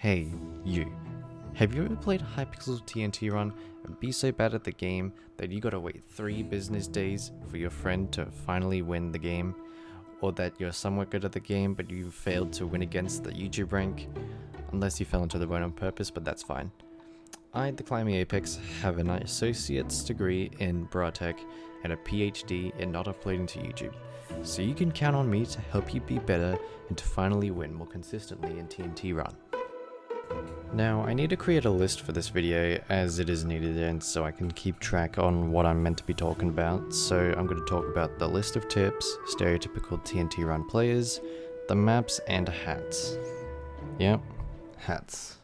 Hey, you. Have you ever played Hypixel TNT Run and be so bad at the game that you gotta wait 3 business days for your friend to finally win the game? Or that you're somewhat good at the game but you failed to win against the YouTube rank? Unless you fell into the run on purpose, but that's fine. I, the Climbing Apex, have an associate's degree in Broadtech and a PhD in not uploading to YouTube. So you can count on me to help you be better and to finally win more consistently in TNT Run. Now, I need to create a list for this video as it is needed and so I can keep track on what I'm meant to be talking about. So I'm going to talk about the list of tips, stereotypical TNT Run players, the maps, and hats. Yep, hats.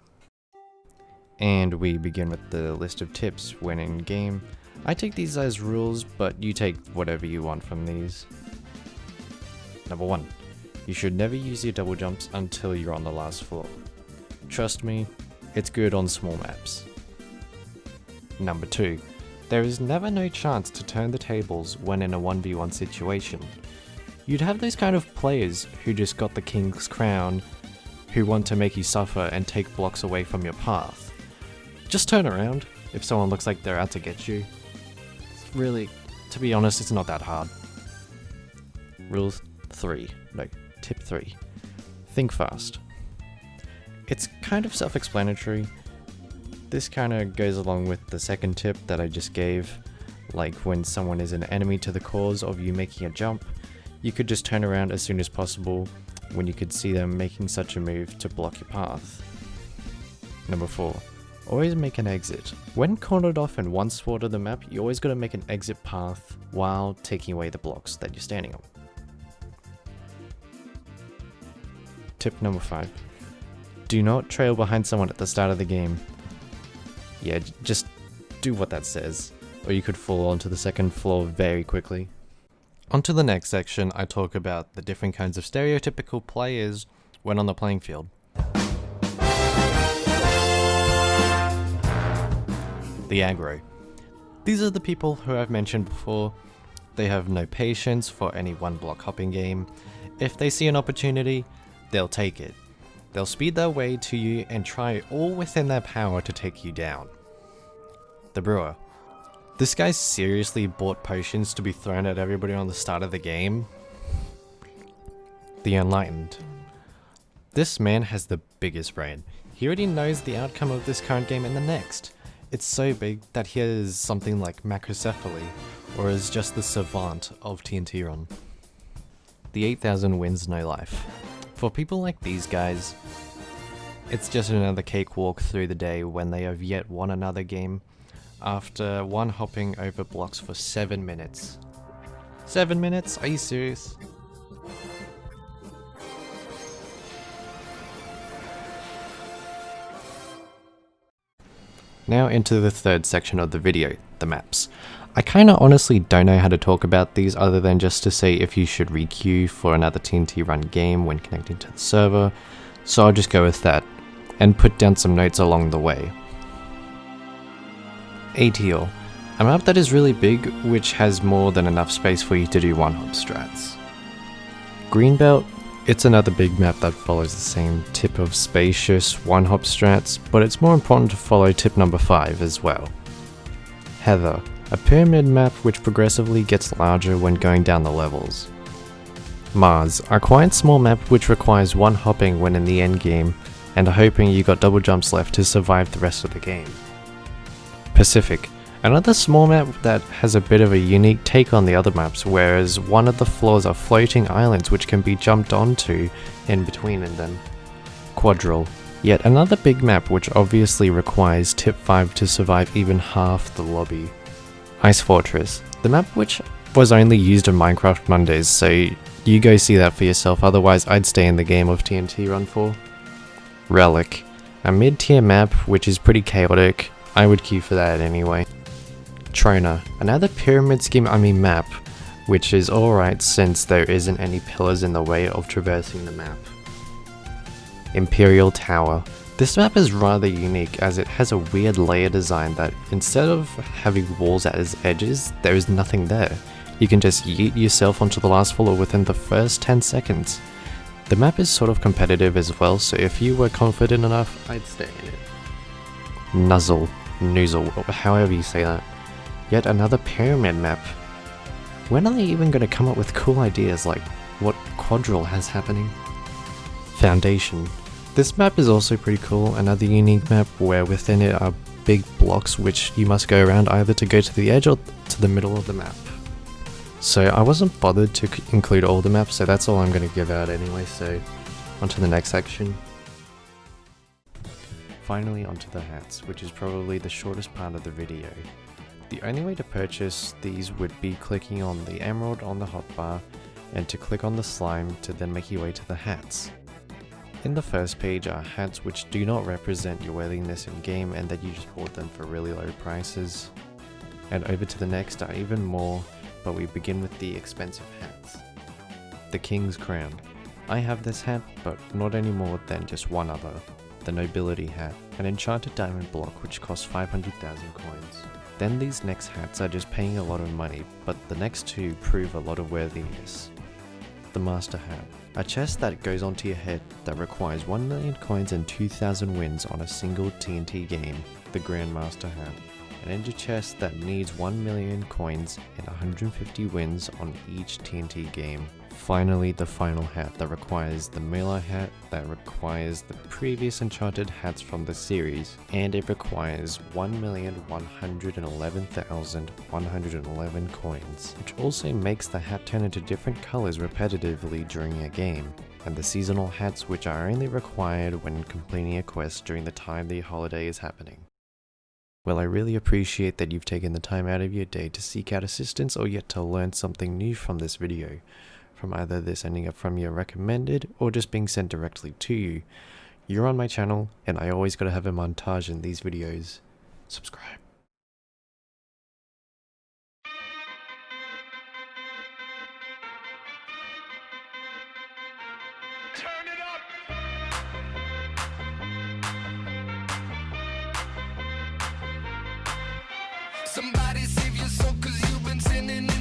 And we begin with the list of tips when in game. I take these as rules, but you take whatever you want from these. Number 1. You should never use your double jumps until you're on the last floor. Trust me, it's good on small maps. Number 2. There is never no chance to turn the tables when in a 1v1 situation. You'd have those kind of players who just got the king's crown, who want to make you suffer and take blocks away from your path. Just turn around if someone looks like they're out to get you. Really, to be honest, it's not that hard. Tip 3. Think fast. It's kind of self-explanatory. This kind of goes along with the second tip that I just gave. Like when someone is an enemy to the cause of you making a jump, you could just turn around as soon as possible when you could see them making such a move to block your path. Number 4. Always make an exit. When cornered off in one spot of the map, you always gotta make an exit path while taking away the blocks that you're standing on. Tip number 5. Do not trail behind someone at the start of the game. Yeah, just do what that says, or you could fall onto the second floor very quickly. Onto the next section, I talk about the different kinds of stereotypical players when on the playing field. The aggro. These are the people who I've mentioned before. They have no patience for any one block hopping game. If they see an opportunity, they'll take it. They'll speed their way to you and try all within their power to take you down. The brewer. This guy seriously bought potions to be thrown at everybody on the start of the game. The enlightened. This man has the biggest brain. He already knows the outcome of this current game and the next. It's so big that he has something like macrocephaly, or is just the savant of TNT Run. The 8,000 wins no life. For people like these guys, it's just another cakewalk through the day when they have yet won another game after one hopping over blocks for 7 minutes. 7 minutes? Are you serious? Now into the third section of the video, the maps. I kinda honestly don't know how to talk about these other than just to say if you should requeue for another TNT Run game when connecting to the server, so I'll just go with that, and put down some notes along the way. ATL, a map that is really big, which has more than enough space for you to do one-hop strats. Greenbelt, it's another big map that follows the same tip of spacious one-hop strats, but it's more important to follow tip number 5 as well. Heather, a pyramid map which progressively gets larger when going down the levels. Mars, a quite small map which requires one hopping when in the end game, and hoping you got double jumps left to survive the rest of the game. Pacific, another small map that has a bit of a unique take on the other maps, whereas one of the floors are floating islands which can be jumped onto in between in them. Quadrille, yet another big map which obviously requires tip 5 to survive even half the lobby. Ice Fortress, the map which was only used on Minecraft Mondays, so you go see that for yourself, otherwise I'd stay in the game of TNT Run 4. Relic, a mid-tier map which is pretty chaotic, I would queue for that anyway. Trona, another pyramid scheme map, which is alright since there isn't any pillars in the way of traversing the map. Imperial Tower. This map is rather unique as it has a weird layer design that instead of having walls at its edges, there is nothing there. You can just yeet yourself onto the last floor within the first 10 seconds. The map is sort of competitive as well, so if you were confident enough, I'd stay in it. Nuzzle, Noozle, or however you say that. Yet another pyramid map. When are they even going to come up with cool ideas like what Quadrille has happening? Foundation. This map is also pretty cool, another unique map where within it are big blocks which you must go around either to go to the edge or to the middle of the map. So I wasn't bothered to include all the maps, so that's all I'm going to give out anyway, so on to the next section. Finally onto the hats, which is probably the shortest part of the video. The only way to purchase these would be clicking on the emerald on the hotbar and to click on the slime to then make your way to the hats. In the first page are hats which do not represent your worthiness in game and that you just bought them for really low prices. And over to the next are even more, but we begin with the expensive hats. The King's Crown. I have this hat, but not any more than just one other. The Nobility Hat, an enchanted diamond block which costs 500,000 coins. Then these next hats are just paying a lot of money, but the next two prove a lot of worthiness. The Master Hat, a chest that goes onto your head that requires 1 million coins and 2,000 wins on a single TNT game. The Grandmaster Hat, an ender chest that needs 1 million coins and 150 wins on each TNT game. Finally, the final hat that requires the Mela hat that requires the previous enchanted hats from the series, and it requires 1,111,111 coins, which also makes the hat turn into different colors repetitively during a game, and the seasonal hats which are only required when completing a quest during the time the holiday is happening. Well, I really appreciate that you've taken the time out of your day to seek out assistance or yet to learn something new from this video, from either this ending up from your recommended or just being sent directly to you. You're on my channel, and I always gotta have a montage in these videos. Subscribe. Turn it up! Somebody save your soul, 'cause you've been sinning.